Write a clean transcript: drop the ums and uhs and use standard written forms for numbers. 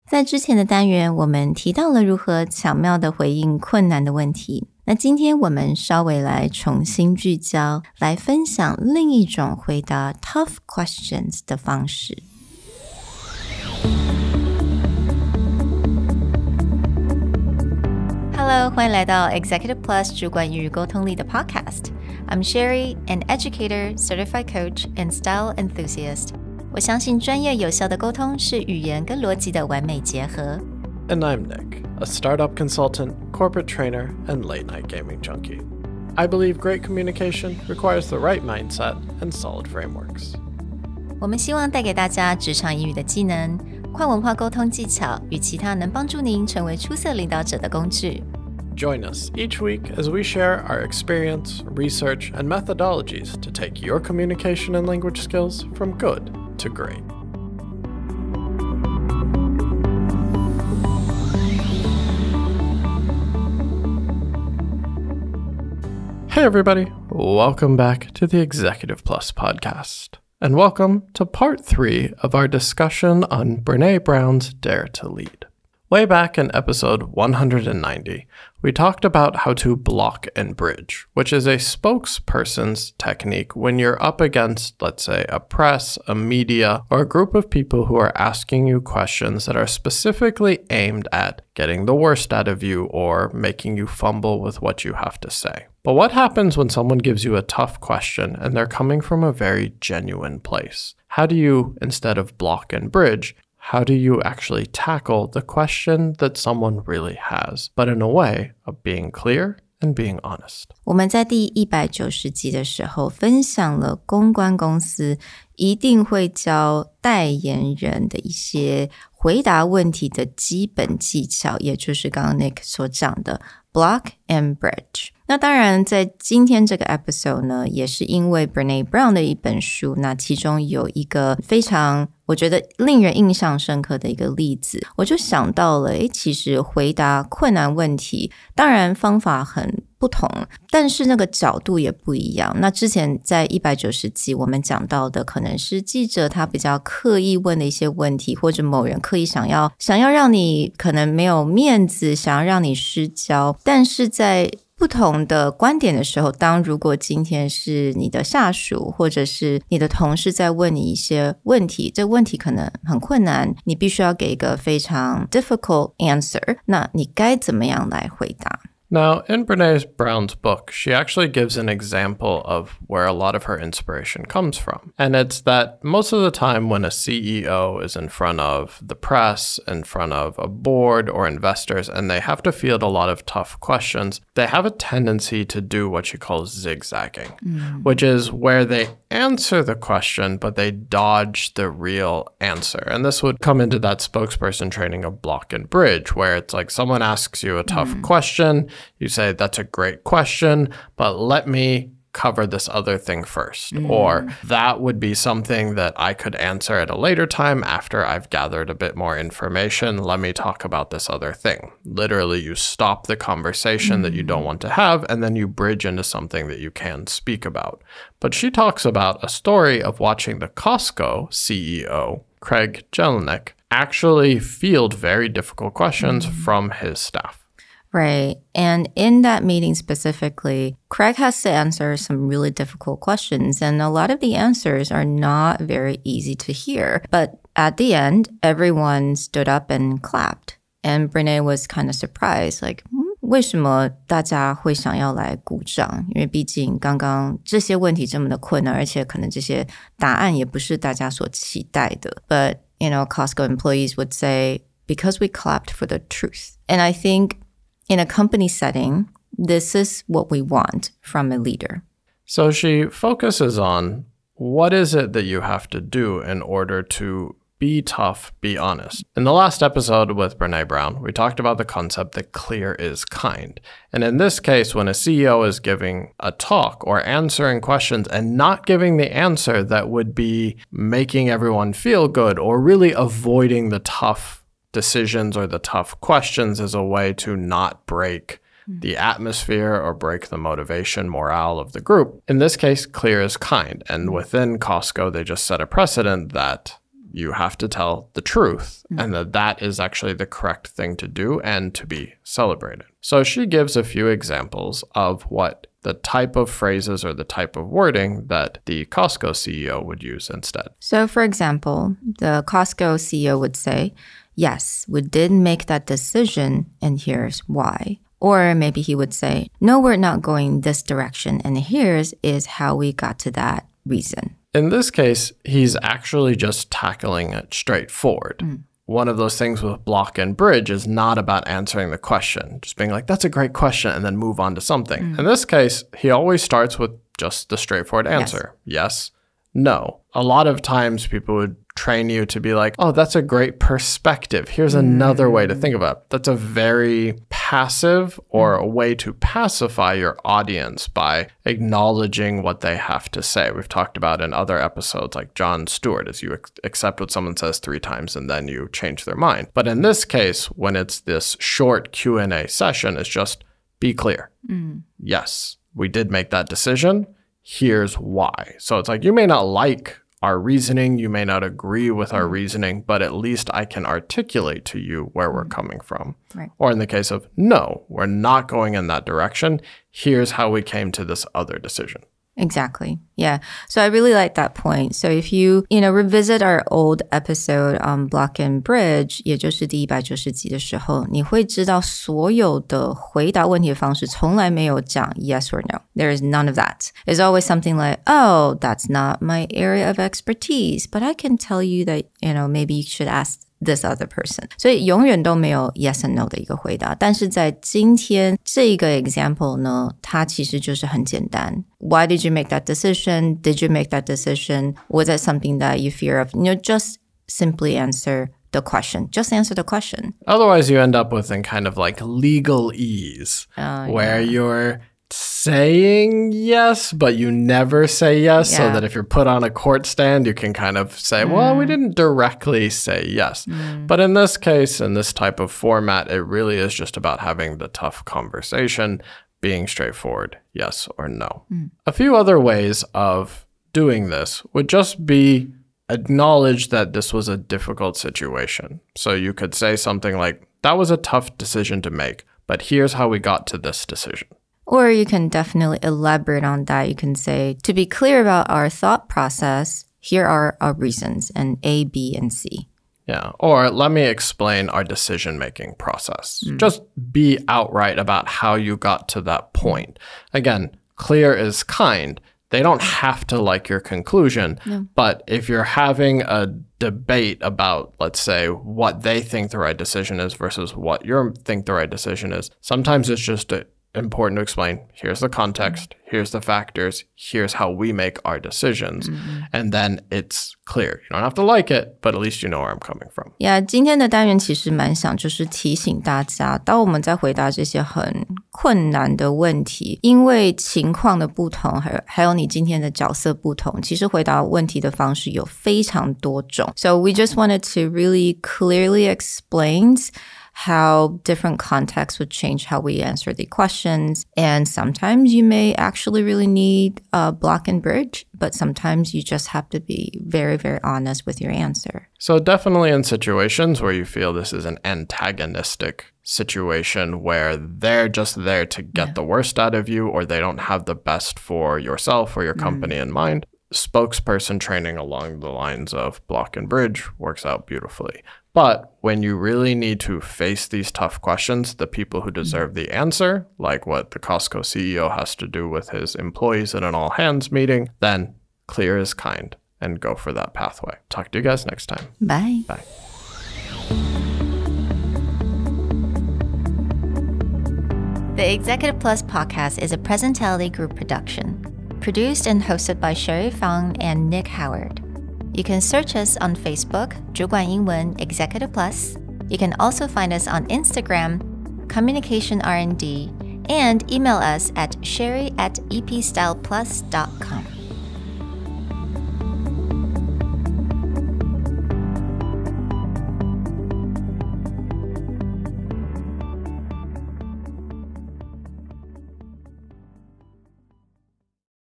在之前的单元，我们提到了如何巧妙地回应困难的问题。那今天我们稍微来重新聚焦，来分享另一种回答 tough questions 的方式。Hello， 欢迎来到 Executive Plus 主管与沟通力的 Podcast。I'm Sherry, an educator, certified coach, and style enthusiast.我相信专业有效的沟通是语言跟逻辑的完美结合。And I'm Nick, a startup consultant, corporate trainer, and late-night gaming junkie. I believe great communication requires the right mindset and solid frameworks. 我们希望带给大家职场英语的技能、跨文化沟通技巧与其他能帮助您成为出色领导者的工具。Join us each week as we share our experience, research, and methodologies to take your communication and language skills from good to great. Hey everybody, welcome back to the Executive Plus podcast, and welcome to part 3 of our discussion on Brené Brown's Dare to Lead. Way back in episode 190, we talked about how to block and bridge, which is a spokesperson's technique when you're up against, let's say, a press, a media, or a group of people who are asking you questions that are specifically aimed at getting the worst out of you or making you fumble with what you have to say. But what happens when someone gives you a tough question and they're coming from a very genuine place? How do you, instead of block and bridge, how do you actually tackle the question that someone really has, but in a way of being clear and being honest? 我们在第190集的时候分享了公关公司一定会教代言人的一些回答问题的基本技巧，也就是刚刚 Nick 所讲的 block and bridge。那当然在今天这个 episode 呢，也是因为 Brené Brown 的一本书，那其中有一个非常我觉得令人印象深刻的一个例子，我就想到了其实回答困难问题当然方法很不同，但是那个角度也不一样。那之前在190集我们讲到的可能是记者他比较刻意问的一些问题，或者某人刻意想要让你可能没有面子，想要让你失焦，但是在不同的观点的时候，当如果今天是你的下属或者是你的同事在问你一些问题，这个问题可能很困难，你必须要给一个非常 difficult answer， 那你该怎么样来回答？Now, in Brené Brown's book, she actually gives an example of where a lot of her inspiration comes from. And it's that most of the time when a CEO is in front of the press, in front of a board or investors, and they have to field a lot of tough questions, they have a tendency to do what she calls zigzagging, which is where they answer the question, but they dodge the real answer. And this would come into that spokesperson training of block and bridge, where it's like someone asks you a tough question, you say, that's a great question, but let me cover this other thing first. Or that would be something that I could answer at a later time after I've gathered a bit more information. Let me talk about this other thing. Literally, you stop the conversation that you don't want to have, and then you bridge into something that you can speak about. But she talks about a story of watching the Costco CEO, Craig Jelinek, actually field very difficult questions from his staff. Right. And in that meeting specifically, Craig has to answer some really difficult questions, and a lot of the answers are not very easy to hear. But at the end, everyone stood up and clapped. And Brené was kind of surprised, like, 为什么大家会想要来鼓掌？因为毕竟刚刚这些问题这么的困难，而且可能这些答案也不是大家所期待的。But, Costco employees would say, because we clapped for the truth. And I think in a company setting, this is what we want from a leader. So she focuses on what is it that you have to do in order to be tough, be honest. In the last episode with Brené Brown, we talked about the concept that clear is kind. And in this case, when a CEO is giving a talk or answering questions and not giving the answer that would be making everyone feel good or really avoiding the tough decisions or the tough questions as a way to not break the atmosphere or break the motivation, morale of the group. In this case, clear is kind. And within Costco, they just set a precedent that you have to tell the truth and that is actually the correct thing to do and to be celebrated. So she gives a few examples of what the type of phrases or the type of wording that the Costco CEO would use instead. So for example, the Costco CEO would say, yes, we did make that decision and here's why. Or maybe he would say, no, we're not going this direction and here's is how we got to that reason. In this case, he's actually just tackling it straightforward. One of those things with block and bridge is not about answering the question, just being like, that's a great question, and then move on to something. In this case, he always starts with just the straightforward answer. Yes, no. A lot of times people would train you to be like, oh, that's a great perspective. Here's another way to think about it. That's a very passive or a way to pacify your audience by acknowledging what they have to say. We've talked about in other episodes like Jon Stewart, as you accept what someone says 3 times and then you change their mind. But in this case, when it's this short Q&A session, it's just be clear. Yes, we did make that decision. Here's why. So it's like, you may not like our reasoning, you may not agree with our reasoning, but at least I can articulate to you where we're coming from. Right. Or in the case of, no, we're not going in that direction. Here's how we came to this other decision. Exactly. Yeah. So I really like that point. So if you revisit our old episode on block and bridge, 也就是第190集的时候，你会知道所有的回答问题的方式从来没有讲 yes or no. There is none of that. It's always something like, oh, that's not my area of expertise, but I can tell you that, maybe you should ask this other person. 所以永远都没有 yes and no 的一个回答。但是在今天这个 example 呢，它其实就是很简单。Why did you make that decision? Did you make that decision? Was it something that you fear of? Just simply answer the question. Just answer the question. Otherwise, you end up with a kind of like legalese where you're saying yes, but you never say yes, so that if you're put on a court stand, you can kind of say, well, we didn't directly say yes. But in this case, in this type of format, it really is just about having the tough conversation, being straightforward, yes or no. A few other ways of doing this would just be acknowledge that this was a difficult situation. So you could say something like, that was a tough decision to make, but here's how we got to this decision. Or you can definitely elaborate on that. You can say, to be clear about our thought process, here are our reasons, and A, B, and C. Yeah, or let me explain our decision-making process. Just be outright about how you got to that point. Again, clear is kind. They don't have to like your conclusion, but if you're having a debate about, let's say, what they think the right decision is versus what you think the right decision is, sometimes it's just important to explain, here's the context, here's the factors, here's how we make our decisions, and then it's clear. You don't have to like it, but at least you know where I'm coming from. Yeah, 今天的单元其实蛮想就是提醒大家，当我们在回答这些很困难的问题，因为情况的不同，还有你今天的角色不同，其实回答问题的方式有非常多种。So we just wanted to really clearly explain how different contexts would change how we answer the questions. And sometimes you may actually really need a block and bridge, but sometimes you just have to be very, very honest with your answer. So definitely in situations where you feel this is an antagonistic situation where they're just there to get the worst out of you or they don't have the best for yourself or your company in mind, spokesperson training along the lines of block and bridge works out beautifully. But when you really need to face these tough questions, the people who deserve the answer, like what the Costco CEO has to do with his employees in an all-hands meeting, then clear is kind and go for that pathway. Talk to you guys next time. Bye. Bye. The Executive Plus podcast is a Presentality Group production, produced and hosted by Sherry Fang and Nick Howard. You can search us on Facebook, 主管英文 Executive Plus. You can also find us on Instagram, Communication R&D, and email us at sherry@epstyleplus.com.